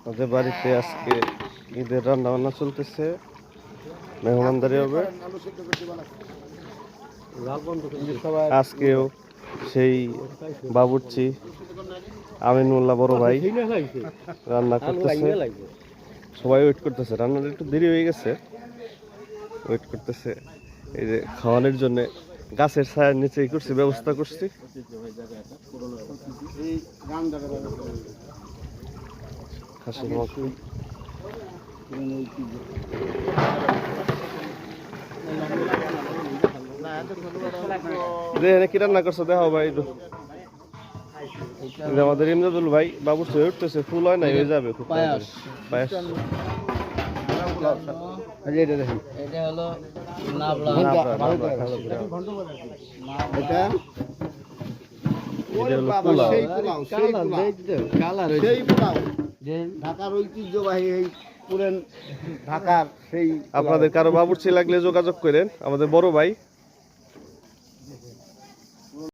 আমাদের বাড়িতে আজকে ঈদের রান্না বান্না চলতেছে, মেহমানদারি হবে। আজকেও সেই বাবুর্চি আমিনুল্লাহ বড় ভাই রান্না করতেছে। সবাই ওয়েট করতেছে, রান্নাটা একটু দেরি হয়ে গেছে, ওয়েট করতেছে। এই যে খাওয়ানোর জন্য গাছের ছায়ার নিচে করছি, ব্যবস্থা করছি। খাসির মাংস কি রান্না করছো দেখাও ভাই একটু। আমাদের ইমদাদুল ভাই বাবুর হয়ে উঠতেছে, ফুল হয় নাই, হয়ে যাবে খুব পায়াস। ঢাকার ঐতিহ্যবাহী এই পুরেন ঢাকার সেই। আপনাদের কারো বাবুর্চি লাগলে যোগাযোগ করেন, আমাদের বড় ভাই